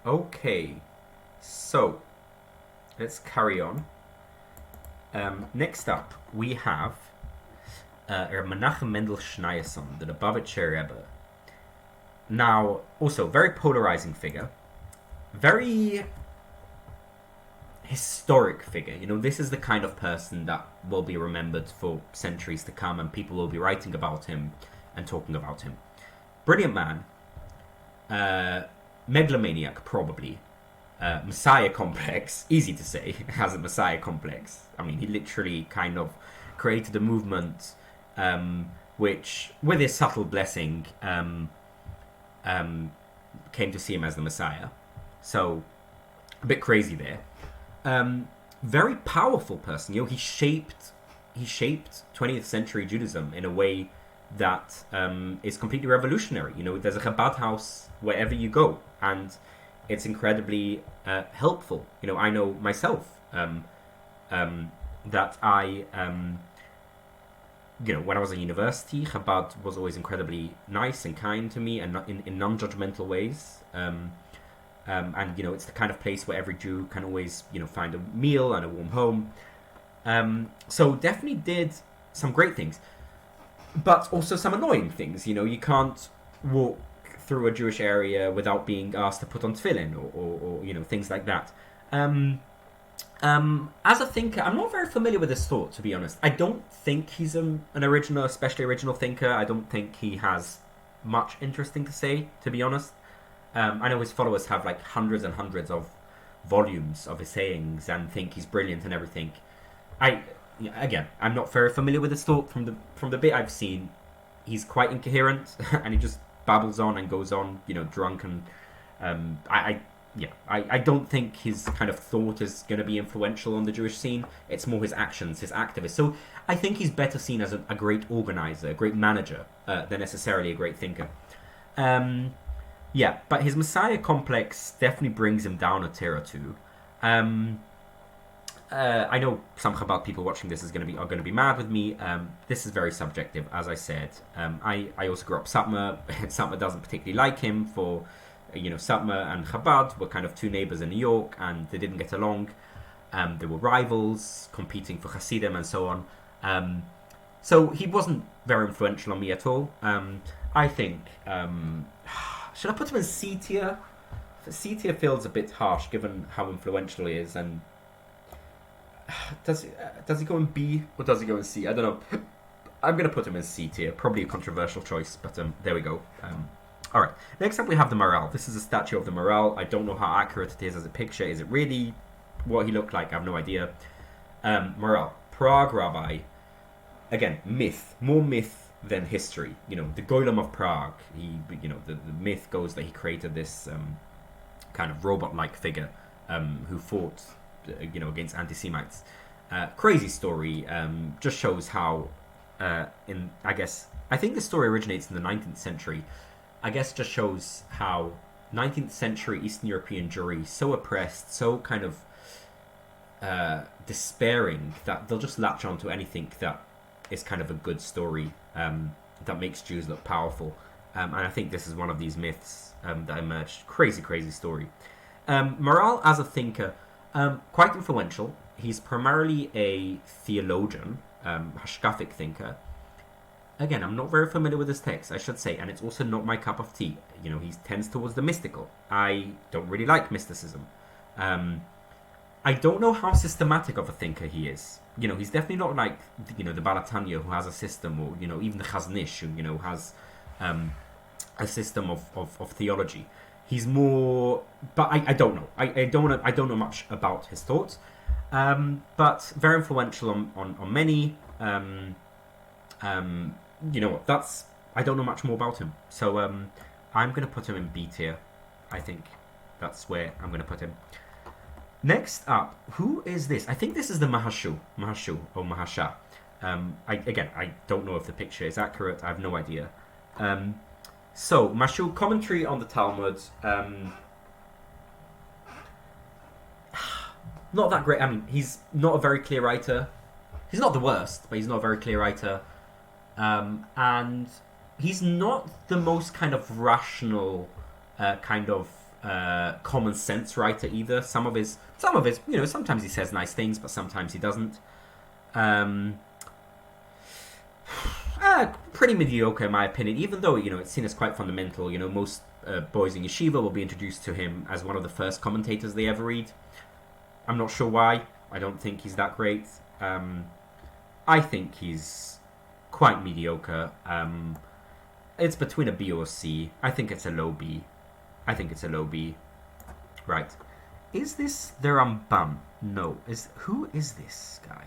Okay, so let's carry on. Next up, we have Menachem Mendel Schneerson, the Lubavitcher Rebbe. Now, also very polarizing figure, very historic figure. You know, this is the kind of person that will be remembered for centuries to come, and people will be writing about him and talking about him. Brilliant man, megalomaniac probably, Messiah complex. Easy to say, has a Messiah complex. I mean, he literally kind of created a movement, which, with his subtle blessing, came to see him as the Messiah. So, a bit crazy there. Very powerful person. You know, he shaped 20th century Judaism in a way that is completely revolutionary. You know, there's a Chabad house wherever you go, and it's incredibly helpful. You know, I know myself that when I was at university, Chabad was always incredibly nice and kind to me, and in non-judgmental ways. And it's the kind of place where every Jew can always find a meal and a warm home. So definitely did some great things, but also some annoying things. You know, you can't walk through a Jewish area without being asked to put on tefillin or things like that. As a thinker, I'm not very familiar with his thought, to be honest. I don't think he's an original, especially original thinker. I don't think he has much interesting to say, to be honest. I know his followers have like hundreds and hundreds of volumes of his sayings and think he's brilliant and everything. I'm not very familiar with his thought. From the bit I've seen, he's quite incoherent and he just babbles on and goes on, drunk, and I don't think his kind of thought is going to be influential on the Jewish scene. It's more his actions, his activists. So I think he's better seen as a great organizer, a great manager, than necessarily a great thinker. But his Messiah complex definitely brings him down a tier or two. I know some Chabad people watching this are going to be mad with me. This is very subjective, as I said. I also grew up Satmar. Satmar doesn't particularly like him for, Satmar and Chabad were kind of two neighbors in New York, and they didn't get along. They were rivals, competing for Hasidim and so on. So he wasn't very influential on me at all. I think. Should I put him in C tier? C tier feels a bit harsh given how influential he is, and does he go in B or does he go in C? I don't know. I'm going to put him in C tier. Probably a controversial choice, but there we go. All right. Next up, we have the Maharal. This is a statue of the Maharal. I don't know how accurate it is as a picture. Is it really what he looked like? I have no idea. Maharal, Prague rabbi. Again, more myth than history. The Golem of Prague. The myth goes that he created this kind of robot-like figure who fought, against anti-Semites. Crazy story. Just shows how, I think the story originates in the 19th century. I guess just shows how 19th century Eastern European Jewry, so oppressed, so kind of despairing, that they'll just latch on to anything that is kind of a good story that makes Jews look powerful. And I think this is one of these myths that emerged. Crazy story. Maharal as a thinker, quite influential. He's primarily a theologian, hashkafic thinker. Again, I'm not very familiar with his text, I should say, and it's also not my cup of tea. He tends towards the mystical. I don't really like mysticism. I don't know how systematic of a thinker he is. He's definitely not like, the Balatanya who has a system, or, even the Chazon Ish who, has a system of theology. He's more, but I don't know. I don't know much about his thoughts, but very influential on many. That's, I don't know much more about him. So I'm going to put him in B tier. I think that's where I'm going to put him. Next up, who is this? I think this is the Mahashu or Mahasha. I don't know if the picture is accurate. I have no idea. So, Mahashu, commentary on the Talmud. Not that great. I mean, he's not a very clear writer. He's not the worst, but he's not a very clear writer. And he's not the most kind of rational kind of common sense writer either. Some of his, sometimes he says nice things, but sometimes he doesn't. Pretty mediocre in my opinion, even though, it's seen as quite fundamental. Most boys in yeshiva will be introduced to him as one of the first commentators they ever read. I'm not sure why. I don't think he's that great. I think he's quite mediocre. It's between a B or a C. I think it's a low B. Right. Is this the Ramban? No. Who is this guy?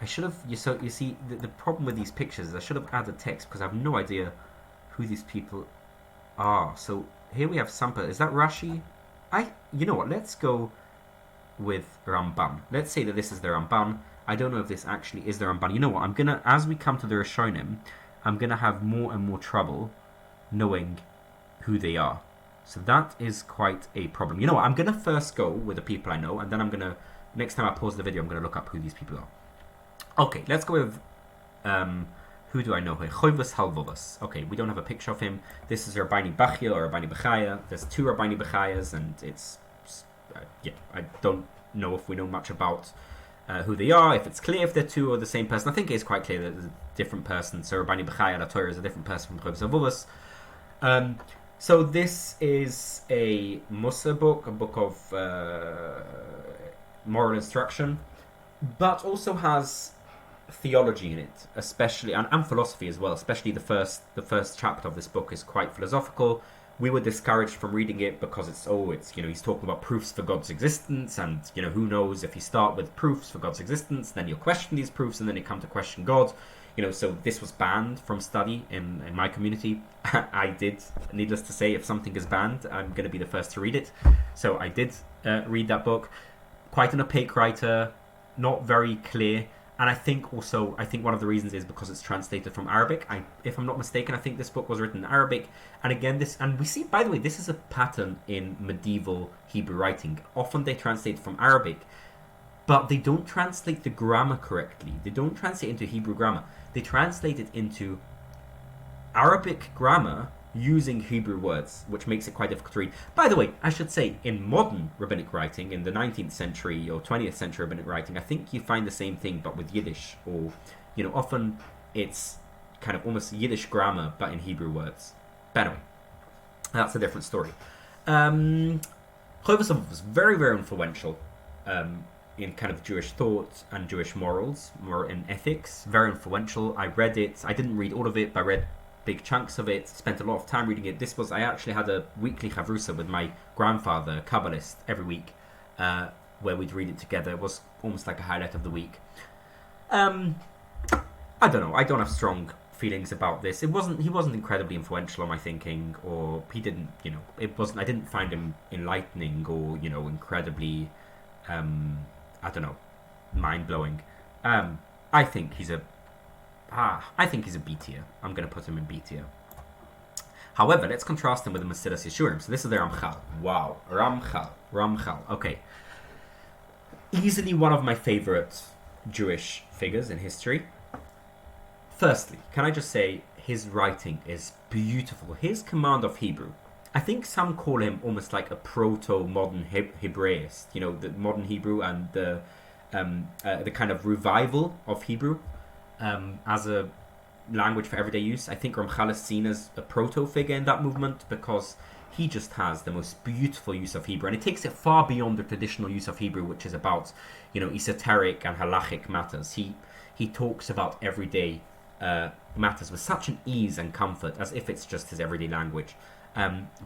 I should have... You see, the problem with these pictures is I should have added text because I have no idea who these people are. So here we have Sampa. Is that Rashi? You know what? Let's go with Ramban. Let's say that this is the Ramban. I don't know if this actually is the Ramban. You know what? As we come to the Rishonim, I'm going to have more and more trouble knowing who they are. So that is quite a problem. You know what? I'm going to first go with the people I know, and then next time I pause the video, I'm going to look up who these people are. Okay, let's go with, who do I know here? Choivus Halvovus. Okay, we don't have a picture of him. This is Rabbeinu Bachya or Rabbeinu Bechaya. There's two Rabbeinu Bechayas, and it's, I don't know if we know much about who they are, if it's clear if they're two or the same person. I think it's quite clear that there's a different person. So Rabbeinu Bechaya La Torah is a different person from Choivus Halvovus. So this is a Mussar book, a book of moral instruction, but also has theology in it, especially and philosophy as well. Especially the first chapter of this book is quite philosophical. We were discouraged from reading it because it's he's talking about proofs for God's existence, and who knows, if you start with proofs for God's existence, then you'll question these proofs, and then you come to question God. So this was banned from study in my community. I did. Needless to say, if something is banned, I'm going to be the first to read it. So I did read that book. Quite an opaque writer, not very clear. And I think one of the reasons is because it's translated from Arabic. If I'm not mistaken, I think this book was written in Arabic. And again, we see, by the way, this is a pattern in medieval Hebrew writing. Often they translate from Arabic, but they don't translate the grammar correctly. They don't translate into Hebrew grammar. They translate it into Arabic grammar using Hebrew words, which makes it quite difficult to read. By the way, I should say, in modern rabbinic writing, in the 19th century or 20th century rabbinic writing, I think you find the same thing, but with Yiddish, or, often it's kind of almost Yiddish grammar, but in Hebrew words. But anyway, that's a different story. Choivus Halvovus was very, very influential in kind of Jewish thought and Jewish morals, more in ethics. Very influential. I read it. I didn't read all of it, but I read big chunks of it. Spent a lot of time reading it. I actually had a weekly chavrusa with my grandfather, a Kabbalist, every week, where we'd read it together. It was almost like a highlight of the week. I don't know. I don't have strong feelings about this. He wasn't incredibly influential on my thinking, or he didn't, I didn't find him enlightening or, incredibly, I don't know, mind-blowing. I think he's a B tier. I'm going to put him in B tier. However, let's contrast him with the Mesilas Yesharim. So this is the Ramchal. Wow. Ramchal. Okay. Easily one of my favorite Jewish figures in history. Firstly, can I just say, his writing is beautiful. His command of Hebrew. I think some call him almost like a proto-modern Hebraist. The modern Hebrew and the kind of revival of Hebrew as a language for everyday use. I think Ramchal is seen as a proto-figure in that movement because he just has the most beautiful use of Hebrew, and it takes it far beyond the traditional use of Hebrew, which is about, esoteric and halachic matters. He talks about everyday matters with such an ease and comfort, as if it's just his everyday language.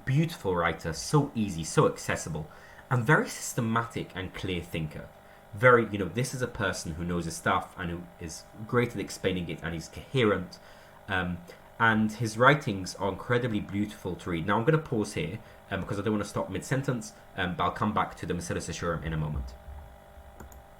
Beautiful writer, so easy, so accessible, and very systematic and clear thinker. Very, this is a person who knows his stuff and who is great at explaining it, and he's coherent. And his writings are incredibly beautiful to read. Now I'm going to pause here because I don't want to stop mid-sentence, but I'll come back to the Mesilas Yesharim in a moment.